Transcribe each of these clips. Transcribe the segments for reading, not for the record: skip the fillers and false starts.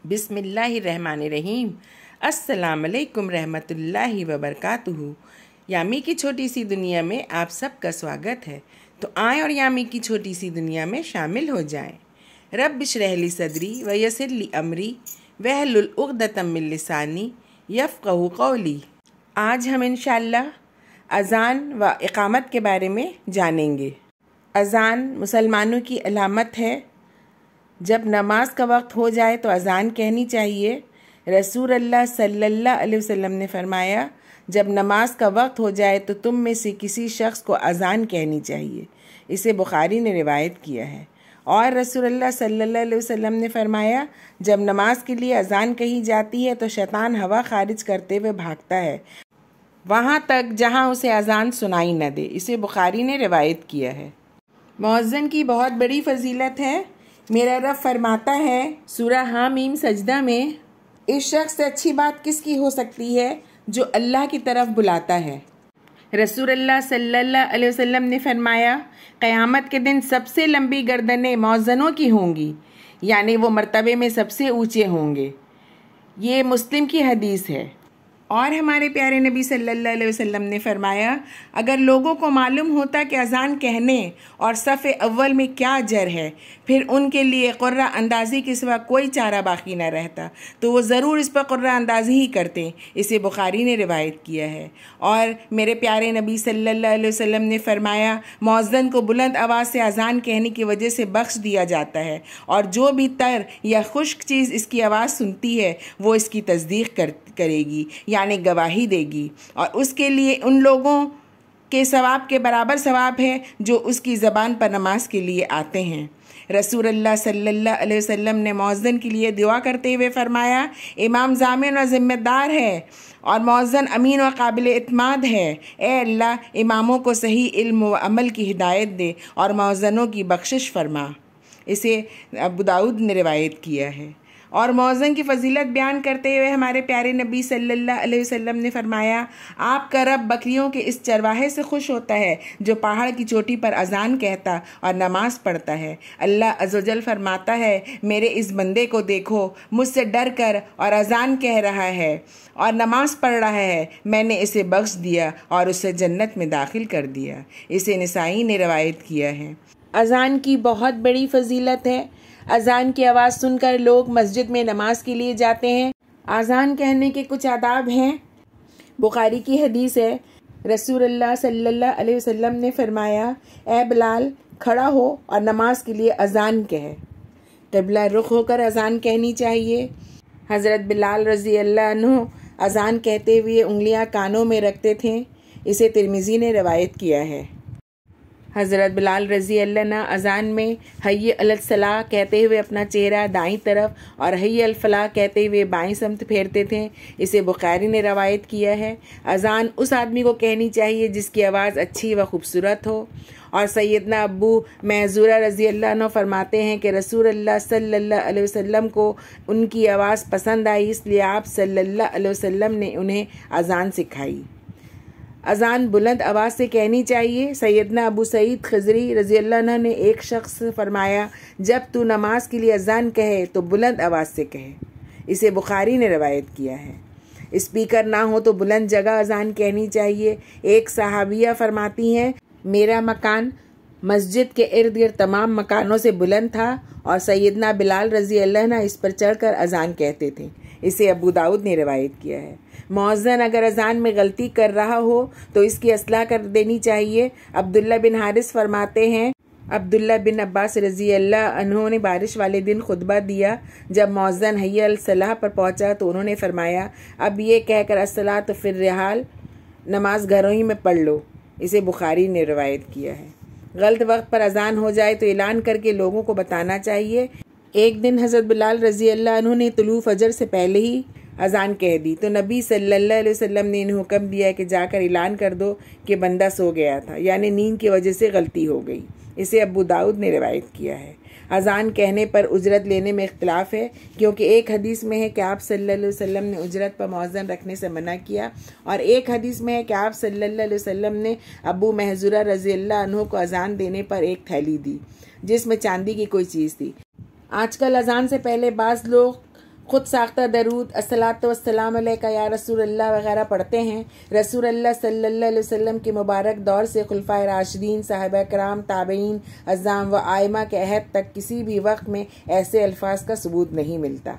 बिस्मिल्लाहिर्रहमानिर्रहीम। अस्सलामुअलैकुम रहमतुल्लाहि वबरकातुहू। यामी की छोटी सी दुनिया में आप सबका स्वागत है। तो आएँ और यामी की छोटी सी दुनिया में शामिल हो जाएं। रब्ब इश्रह ली सदरी व यस्सिर ली अमरी वहलुल उक़दतम मिन लिसानी यफ़क़हू क़ौली। आज हम इंशाअल्लाह अज़ान व इक़ामत के बारे में जानेंगे। अज़ान मुसलमानों की अलामत है। जब नमाज का वक्त हो जाए तो अज़ान कहनी चाहिए। रसूल अल्लाह सल्लल्लाहु अलैहि वसल्लम ने फरमाया, जब नमाज का वक्त हो जाए तो तुम में से किसी शख्स को अज़ान कहनी चाहिए। इसे बुखारी ने रिवायत किया है। और रसूल अल्लाह सल्लल्लाहु अलैहि वसल्लम ने फरमाया, जब नमाज के लिए अज़ान कही जाती है तो शैतान हवा खारिज करते हुए भागता है वहाँ तक जहाँ उसे अज़ान सुनाई न दे। इसे बुखारी ने रिवायत किया है। मुअज़्ज़िन की बहुत बड़ी फजीलत है। मेरा रब फरमाता है सूरा हामीम सजदा में, इस शख्स से अच्छी बात किसकी हो सकती है जो अल्लाह की तरफ बुलाता है। रसूल अल्लाह सल्लल्लाहु अलैहि वसल्लम ने फरमाया, क़यामत के दिन सबसे लंबी गर्दनें मुअज़्ज़िनों की होंगी, यानी वो मर्तबे में सबसे ऊंचे होंगे। ये मुस्लिम की हदीस है। और हमारे प्यारे नबी सल्लल्लाहु अलैहि वसल्लम ने फरमाया, अगर लोगों को मालूम होता कि अज़ान कहने और सफ़े अव्वल में क्या अजर है, फिर उनके लिए क़ुर्रा अंदाज़ी के सिवा कोई चारा बाकी न रहता तो वो ज़रूर इस पर क़ुर्रा अंदाज़ी ही करते। इसे बुखारी ने रिवायत किया है। और मेरे प्यारे नबी सल्लल्लाहु अलैहि वसल्लम ने फरमाया, मुअज़्ज़िन को बुलंद आवाज़ से अज़ान कहने की वजह से बख्श दिया जाता है, और जो भी तर या खुश्क चीज़ इसकी आवाज़ सुनती है वो इसकी तस्दीक करेगी, यानी गवाही देगी, और उसके लिए उन लोगों के सवाब के बराबर सवाब है जो उसकी ज़बान पर नमाज के लिए आते हैं। रसूल अल्लाह सल्लल्लाहु अलैहि वसल्लम ने मुअज़्ज़िन के लिए दुआ करते हुए फरमाया, इमाम ज़ामिन और ज़िम्मेदार है और मुअज़्ज़िन अमीन और काबिल इत्माद है। ए अल्लाह, इमामों को सही इल्म व अमल की हिदायत दे और मुअज़्ज़िनों की बख्शिश फरमा। इसे अबू दाऊद ने रिवायत किया है। और मुअज़्ज़िन की फ़जीलत बयान करते हुए हमारे प्यारे नबी सल्लल्लाहु अलैहि वसल्लम ने फरमाया, आपका रब बकरियों के इस चरवाहे से खुश होता है जो पहाड़ की चोटी पर अज़ान कहता और नमाज पढ़ता है। अल्लाह अज़्ज़वजल फरमाता है, मेरे इस बंदे को देखो, मुझसे डर कर और अज़ान कह रहा है और नमाज पढ़ रहा है। मैंने इसे बख्श दिया और उसे जन्नत में दाखिल कर दिया। इसे निसाई ने रवायत किया है। अज़ान की बहुत बड़ी फजीलत है। अज़ान की आवाज़ सुनकर लोग मस्जिद में नमाज के लिए जाते हैं। अज़ान कहने के कुछ आदाब हैं। बुखारी की हदीस है, रसूल अल्लाह सल्लल्लाहु अलैहि वसल्लम ने फरमाया, ए बिलाल, खड़ा हो और नमाज के लिए अज़ान कह। क़िबला रुख होकर अज़ान कहनी चाहिए। हज़रत बिलाल रज़ी अल्लाह अन्हु अज़ान कहते हुए उंगलियां कानों में रखते थे। इसे तिर्मिज़ी ने रवायत किया है। हज़रत बिलाल रज़ी अल्लाह अन्हु अज़ान में हय्य अलल सलाह कहते हुए अपना चेहरा दाईं तरफ और हय्य अल फलाह कहते हुए बाईं समत फेरते थे। इसे बुखारी ने रवायत किया है। अज़ान उस आदमी को कहनी चाहिए जिसकी आवाज़ अच्छी व खूबसूरत हो। और सैयदना अबू महज़ूरा रज़ी अल्लाह अन्हु फरमाते हैं कि रसूल अल्लाह सल्लल्लाहु अलैहि वसल्लम को उनकी आवाज़ पसंद आई, इसलिए आप सल्लल्लाहु अलैहि वसल्लम ने उन्हें अज़ान सिखाई। अज़ान बुलंद आवाज़ से कहनी चाहिए। सैयदना अबू सईद खज़री रज़ी अल्लाह अन्हु ने एक शख्स से फरमाया, जब तू नमाज के लिए अज़ान कहे तो बुलंद आवाज़ से कहे। इसे बुखारी ने रवायत किया है। स्पीकर ना हो तो बुलंद जगह अज़ान कहनी चाहिए। एक सहाबिया फरमाती हैं, मेरा मकान मस्जिद के इर्द गिर्द तमाम मकानों से बुलंद था और सैयदना बिलाल रज़ी अल्लाह अन्हु इस पर चढ़कर अज़ान कहते थे। इसे अबू दाऊद ने रिवायत किया है। मुअज़्ज़िन अगर अज़ान में गलती कर रहा हो तो इसकी असलाह कर देनी चाहिए। अब्दुल्ला बिन हारिस फरमाते हैं, अब्दुल्ला बिन अब्बास रज़ी अल्लाह अन्हु ने बारिश वाले दिन खुतबा दिया। जब मुअज़्ज़िन हय्य अल सलाह पर पहुंचा तो उन्होंने फरमाया, अब ये कहकर अस्सलातु फिर रिहाल, नमाज घरों ही में पढ़ लो। इसे बुखारी ने रिवायत किया है। गलत वक्त पर अज़ान हो जाए तो ऐलान करके लोगों को बताना चाहिए। एक दिन हज़रत बिलाल रज़ी अल्लाह अन्हु ने तुलू फजर से पहले ही अज़ान कह दी तो नबी सल्लल्लाहु अलैहि वसल्लम ने इन्हें हुक्म दिया कि जाकर ऐलान कर दो कि बंदा सो गया था, यानी नींद की वजह से गलती हो गई। इसे अबू दाऊद ने रिवायत किया है। अज़ान कहने पर उजरत लेने में इख्तिलाफ है, क्योंकि एक हदीस में है कि आप सल्लल्लाहु अलैहि वसल्लम ने उजरत पर मुअज़्ज़िन रखने से मना किया, और एक हदीस में है कि आप सल्लल्लाहु अलैहि वसल्लम ने अबू महज़ूरा रज़ी अल्लाह अन्हु को अज़ान देने पर एक थैली दी जिसमें चांदी की कोई चीज़ थी। आजकल अज़ान से पहले बाज़ लोग ख़ुद साख्ता दरूद अस्सलातु वस्सलाम अलैका या रसूल अल्लाह वगैरह पढ़ते हैं। रसूल अल्लाह सल्लल्लाहु अलैहि वसल्लम के मुबारक दौर से खुलफाए राशिदीन, साहिबा कराम, ताबईन, अज़्ज़ाम व आइमा के अहद तक किसी भी वक्त में ऐसे अल्फाज का सबूत नहीं मिलता।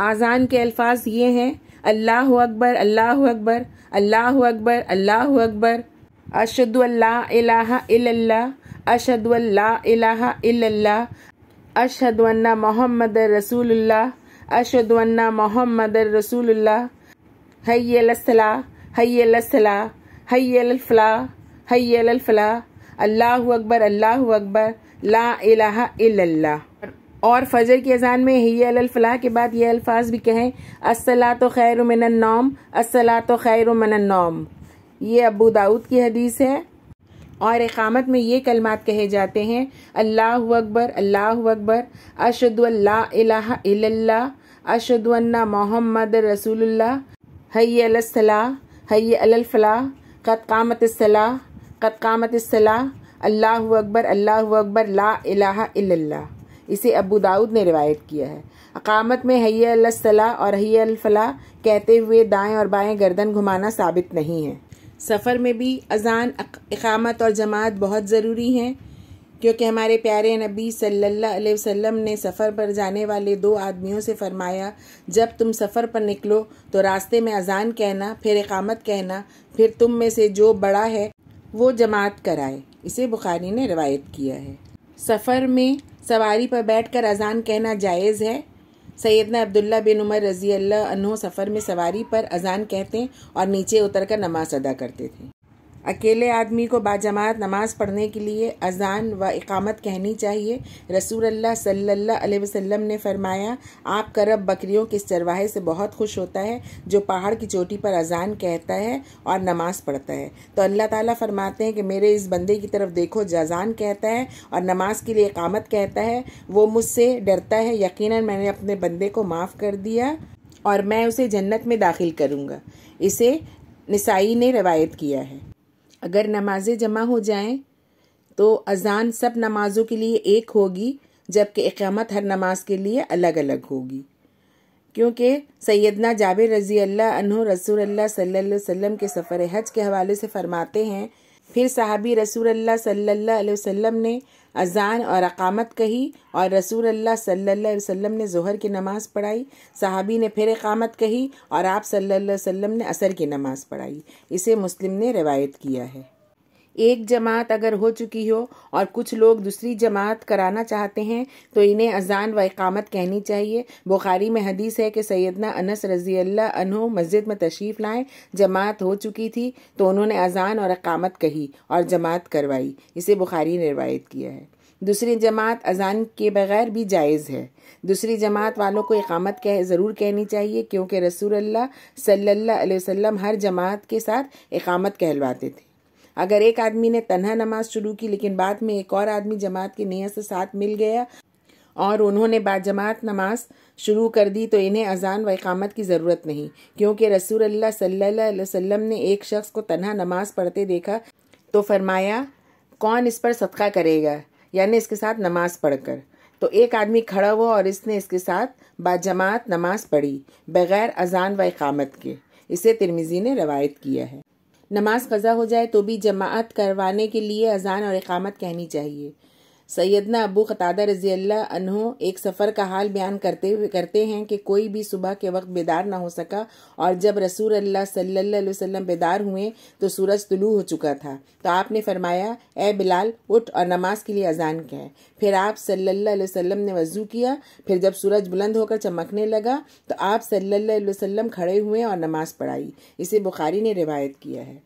आज़ान के अल्फाज ये हैं: अल्लाहु अकबर, अल्लाहु अकबर, अल्लाहु अकबर, अल्लाहु अकबर, अशहदु अल्ला इलाहा इल्लल्लाह, अशहदु अल्ला इलाहा इल्लल्लाह, अशहदु अन्ना मुहम्मदर रसूलुल्लाह, अशहदु अन्ना मुहम्मदर रसूलुल्लाह, हय्य अलस सलाह, हय्य अलस सलाह, हय्य अलल फलाह, हय्य अलल फलाह, अल्लाहु अकबर, अल्लाहु अकबर, ला इलाहा इल्लल्लाह। और फजर की अजान में हय्य अलल फलाह के बाद ये अल्फाज भी कहें: अस्सलातु खैरु मिनन नौम, अस्सलातु खैरु मिनन नौम। ये अबू दाऊद की हदीस है। और इक़ामत में ये कलमात कहे जाते हैं: अल्लाहु अकबर, अल्लाहु अकबर, अशहदु अल्ला इलाहा इल्लल्लाह, अशहदु अन्ना मुहम्मदर रसूलुल्लाह, हय्य अलस सलाह, हय्य अलल फलाह, क़द क़ामतिस सलाह, क़द क़ामतिस सलाह, अल्लाहु अकबर, अल्लाहु अकबर, ला इलाहा इल्लल्लाह। इसे अबू दाऊद ने रिवायत किया है। इक़ामत में हय्य अलस सलाह और हय्य अलल फलाह कहते हुए दाएं और बाएं गर्दन घुमाना साबित नहीं है। सफ़र में भी अज़ान, इक़ामत और जमात बहुत ज़रूरी हैं, क्योंकि हमारे प्यारे नबी सल्लल्लाहु अलैहि वसल्लम ने सफ़र पर जाने वाले दो आदमियों से फरमाया: जब तुम सफ़र पर निकलो तो रास्ते में अज़ान कहना, फिर इक़ामत कहना, फिर तुम में से जो बड़ा है वो जमात कराए। इसे बुखारी ने रिवायत किया है। सफ़र में सवारी पर बैठकर अज़ान कहना जायज़ है। सैयदना अब्दुल्ला बिन उमर रज़ी अल्लाह अन्हु सफ़र में सवारी पर अज़ान कहते और नीचे उतरकर नमाज अदा करते थे। अकेले आदमी को बाजमात नमाज पढ़ने के लिए अज़ान व इक़ामत कहनी चाहिए। रसूल अल्लाह सल्लल्लाहु अलैहि वसल्लम ने फरमाया: आपका रब बकरियों के इस चरवाहे से बहुत खुश होता है जो पहाड़ की चोटी पर अज़ान कहता है और नमाज पढ़ता है। तो अल्लाह ताला फरमाते हैं कि मेरे इस बंदे की तरफ देखो जो अज़ान कहता है और नमाज के लिए इक़ामत कहता है, वो मुझसे डरता है। यकीनन मैंने अपने बंदे को माफ़ कर दिया और मैं उसे जन्नत में दाखिल करूँगा। इसे निसाई ने रवायत किया है। अगर नमाज़ें जमा हो जाएं तो अज़ान सब नमाज़ों के लिए एक होगी, जबकि इक़ामत हर नमाज के लिए अलग अलग होगी। क्योंकि सैयदना जाबिर रज़ी अल्लाह अन्हु रसूल अल्लाह सल्लल्लाहु अलैहि वसल्लम के सफ़र हज के हवाले से फरमाते हैं: फिर सहाबी रसूल अल्लाह सल्लल्लाहु अलैहि वसल्लम ने अज़ान और इक़ामत कही और रसूल अल्लाह सल्लल्लाहु अलैहि वसल्लम ने ज़ोहर की नमाज़ पढ़ाई। सहाबी ने फिर इक़ामत कही और आप सल्लल्लाहु अलैहि वसल्लम ने असर की नमाज़ पढ़ाई। इसे मुस्लिम ने रिवायत किया है। एक जमात अगर हो चुकी हो और कुछ लोग दूसरी जमात कराना चाहते हैं तो इन्हें अज़ान व इक़ामत कहनी चाहिए। बुखारी में हदीस है कि सैयदना अनस रज़ी अल्लाह अन्हु मस्जिद में तशरीफ़ लाएं, जमात हो चुकी थी तो उन्होंने अज़ान और इक़ामत कही और जमात करवाई। इसे बुखारी ने रिवायत किया है। दूसरी जमात अज़ान के बगैर भी जायज़ है। दूसरी जमात वालों को इक़ामत ज़रूर कहनी चाहिए, क्योंकि रसूल अल्लाह सल्लल्लाहु अलैहि वसल्लम हर जमात के साथ इक़ामत कहलवाते थे। अगर एक आदमी ने तन्हा नमाज शुरू की लेकिन बाद में एक और आदमी जमात की नियत से साथ मिल गया और उन्होंने बाजमात नमाज शुरू कर दी तो इन्हें अज़ान व इक़ामत की ज़रूरत नहीं, क्योंकि रसूल अल्लाह सल्लल्लाहु अलैहि वसल्लम ने एक शख्स को तन्हा नमाज पढ़ते देखा तो फरमाया: कौन इस पर सदका करेगा, यानी इसके साथ नमाज पढ़कर। तो एक आदमी खड़ा हुआ और इसने इसके साथ बाजमात नमाज पढ़ी बग़ैर अज़ान व इक़ामत के। इसे तिरमिज़ी ने रवायत किया है। नमाज क़ज़ा हो जाए तो भी जमाअत करवाने के लिए अज़ान और इक़ामत कहनी चाहिए। सैयदना अबू क़तादा रज़ी अल्लाह अन्हु एक सफ़र का हाल बयान करते हैं कि कोई भी सुबह के वक्त बेदार ना हो सका और जब रसूल अल्लाह सल्लल्लाहु अलैहि वसल्लम बेदार हुए तो सूरज तुलू हो चुका था। तो आपने फरमाया: ए बिलाल, उठ और नमाज के लिए अज़ान कह। फिर आप सल्लल्लाहु अलैहि वसल्लम ने वज़ू किया। फिर जब सूरज बुलंद होकर चमकने लगा तो आप सल्लल्लाहु अलैहि वसल्लम खड़े हुए और नमाज पढ़ाई। इसे बुखारी ने रिवायत किया है।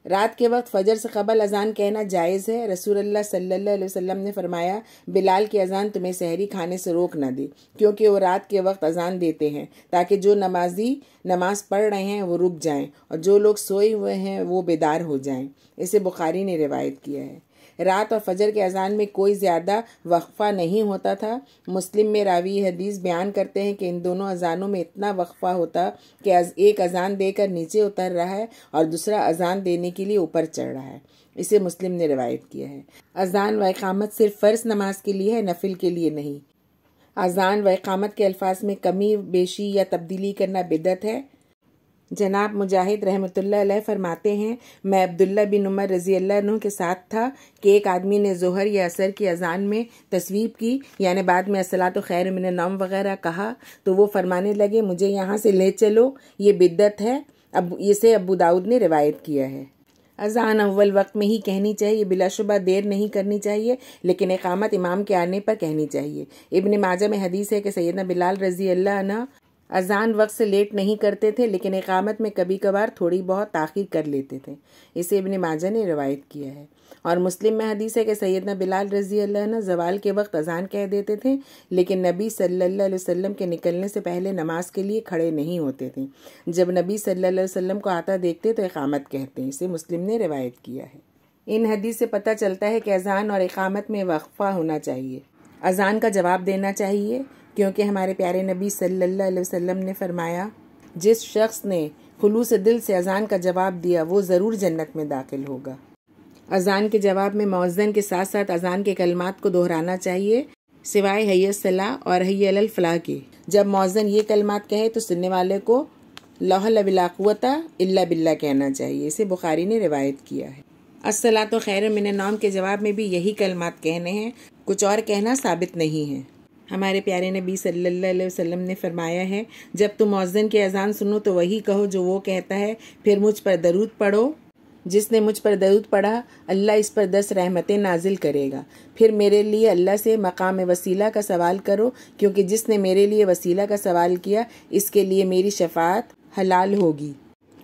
रात के वक्त फजर से कबल अज़ान कहना जायज़ है। रसूल अल्लाह सल्लल्लाहु अलैहि वसल्लम ने फरमाया: बिलाल की अज़ान तुम्हें सहरी खाने से रोक न दे, क्योंकि वो रात के वक्त अज़ान देते हैं ताकि जो नमाजी नमाज पढ़ रहे हैं वो रुक जाएं और जो लोग सोए हुए हैं वो बेदार हो जाएं। इसे बुखारी ने रिवायत किया है। रात और फजर के अज़ान में कोई ज़्यादा वक्फ़ा नहीं होता था। मुस्लिम में रावी हदीस बयान करते हैं कि इन दोनों अज़ानों में इतना वक्फ़ा होता कि एक अज़ान देकर नीचे उतर रहा है और दूसरा अज़ान देने के लिए ऊपर चढ़ रहा है। इसे मुस्लिम ने रिवायत किया है। अज़ान व इक़ामत सिर्फ फ़र्ज़ नमाज के लिए है, नफिल के लिए नहीं। अज़ान व इक़ामत के अल्फाज में कमी बेशी या तब्दीली करना बिदअत है। जनाब मुजाहिद रहमतुल्लाह अलैह फरमाते हैं, मैं अब्दुल्ला बिन उमर रज़ी अल्लाह अन्हु के साथ था कि एक आदमी ने ज़ोहर या असर की अज़ान में तस्वीब की, यानी बाद में अस्सलातु खैर मिन नौम वगैरह कहा, तो वो फरमाने लगे मुझे यहाँ से ले चलो, ये बिद्दत है। अब इसे अबू दाऊद ने रिवायत किया है। अज़ान अव्वल वक्त में ही कहनी चाहिए, बिलाशुबा देर नहीं करनी चाहिए, लेकिन इक़ामत इमाम के आने पर कहनी चाहिए। इब्न माजा में हदीस है कि सैयदना बिलाल रज़ी अल्लाह अन्हु अज़ान वक्त से लेट नहीं करते थे, लेकिन इक़ामत में कभी कभार थोड़ी बहुत ताख़ीर कर लेते थे। इसे इब्न माजा ने रिवायत किया है। और मुस्लिम में हदीस है कि सैयदना बिलाल रज़ी अल्लाह अन्हु ज़वाल के वक्त अज़ान कह देते थे, लेकिन नबी सल्लल्लाहु अलैहि वसल्लम के निकलने से पहले नमाज के लिए खड़े नहीं होते थे। जब नबी सल्लल्लाहु अलैहि वसल्लम को आता देखते तो इक़ामत कहते हैं। इसे मुस्लिम ने रिवायत किया है। इन हदीस से पता चलता है कि अज़ान और इक़ामत में वक्फ़ा होना चाहिए। अज़ान का जवाब देना चाहिए, क्योंकि हमारे प्यारे नबी सल्लल्लाहु अलैहि वसल्लम ने फरमाया, जिस शख्स ने खुलूस दिल से अज़ान का जवाब दिया वो ज़रूर जन्नत में दाखिल होगा। अज़ान के जवाब में मुअज़्ज़िन के साथ साथ अज़ान के कलमात को दोहराना चाहिए, सिवाय हय्य सलाह और हय्य अलल फलाह के। जब मुअज़्ज़िन ये कलमात कहे तो सुनने वाले को ला हौला वला कुव्वता इल्ला बिल्लाह कहना चाहिए। इसे बुखारी ने रिवायत किया है। अस्सलातु खैरुम मिनन नौम के जवाब में भी यही कलमात कहने हैं, कुछ और कहना साबित नहीं है। हमारे प्यारे नबी सल्लल्लाहु अलैहि वसल्लम ने फरमाया है, जब तुम मुअज़्ज़िन की अज़ान सुनो तो वही कहो जो वो कहता है, फिर मुझ पर दरूद पढ़ो। जिसने मुझ पर दरूद पढ़ा अल्लाह इस पर 10 रहमतें नाजिल करेगा। फिर मेरे लिए अल्लाह से मकाम वसीला का सवाल करो, क्योंकि जिसने मेरे लिए वसीला का सवाल किया इसके लिए मेरी शफाअत हलाल होगी।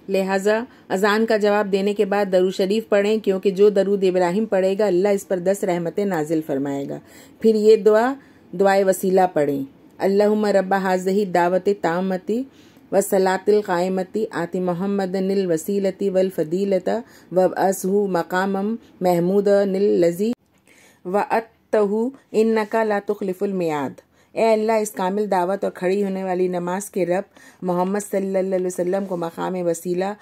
लिहाजा अज़ान का जवाब देने के बाद दरूद शरीफ पढ़ें, क्योंकि जो दरूद इब्राहिम पढ़ेगा अल्लाह इस पर 10 रहमतें नाजिल फरमाएगा। फिर ये दुआए वसीला पढ़ें, अल्लाहुम्मा रब्बा हाज़िही दावती तामती व सलातिल क़ाइमती आति मुहम्मदनिल वसीलती वल फदीलता व असहु मकामम महमूदनिल लज़ी व अत्तहु इन्नका ला तुखलिफुल मियाद। ए अल्लाह, इस कामिल दावत और खड़ी होने वाली नमाज के रब मोहम्मद सल्लल्लाहु अलैहि वसल्लम को मकाम वसीला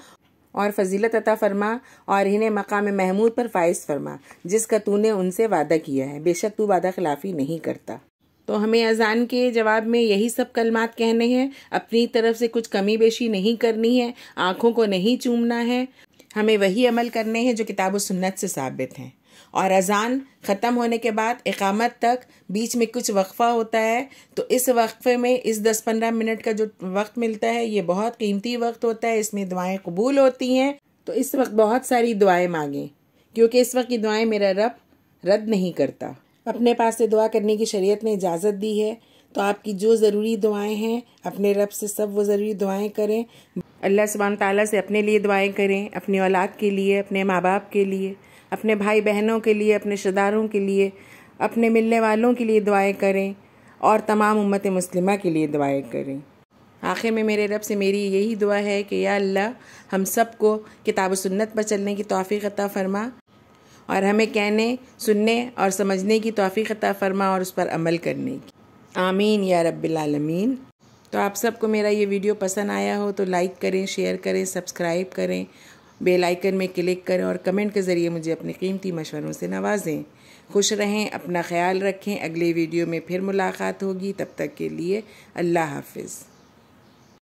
और फजीलत अता फरमा और इन्हें मकाम महमूद पर फाइज फरमा, जिसका तूने उनसे वादा किया है। बेशक तू वादा खिलाफी नहीं करता। तो हमें अज़ान के जवाब में यही सब कलमात कहने हैं, अपनी तरफ से कुछ कमी बेशी नहीं करनी है, आँखों को नहीं चूमना है, हमें वही अमल करने हैं जो किताब व सुन्नत से साबित हैं। और अज़ान ख़त्म होने के बाद इक़ामत तक बीच में कुछ वक्फ़ा होता है, तो इस वक्फ़े में इस 10-15 मिनट का जो वक्त मिलता है ये बहुत कीमती वक्त होता है। इसमें दुआएं कबूल होती हैं, तो इस वक्त बहुत सारी दुआएं मांगें, क्योंकि इस वक्त की दुआएं मेरा रब रद्द नहीं करता। अपने पास से दुआ करने की शरीयत ने इजाज़त दी है, तो आपकी जो ज़रूरी दुआएं हैं अपने रब से सब वो ज़रूरी दुआएं करें। अल्लाह सुब्हान ताला से अपने लिए दुआएं करें, अपनी औलाद के लिए, अपने माँ बाप के लिए, अपने भाई बहनों के लिए, अपने रिश्तेदारों के लिए, अपने मिलने वालों के लिए दुआएं करें और तमाम उम्मत मुस्लिमा के लिए दुआएं करें। आखिर में मेरे रब से मेरी यही दुआ है कि या अल्लाह, हम सबको किताब सुन्नत पर चलने की तौफीक अता फरमा और हमें कहने, सुनने और समझने की तौफीक अता फरमा और उस पर अमल करने की। आमीन या रब्बिल आलमीन। तो आप सबको मेरा ये वीडियो पसंद आया हो तो लाइक करें, शेयर करें, सब्सक्राइब करें, बेल आइकन में क्लिक करें और कमेंट के ज़रिए मुझे अपने कीमती मशवरों से नवाजें। खुश रहें, अपना ख्याल रखें। अगले वीडियो में फिर मुलाकात होगी, तब तक के लिए अल्लाह हाफिज़।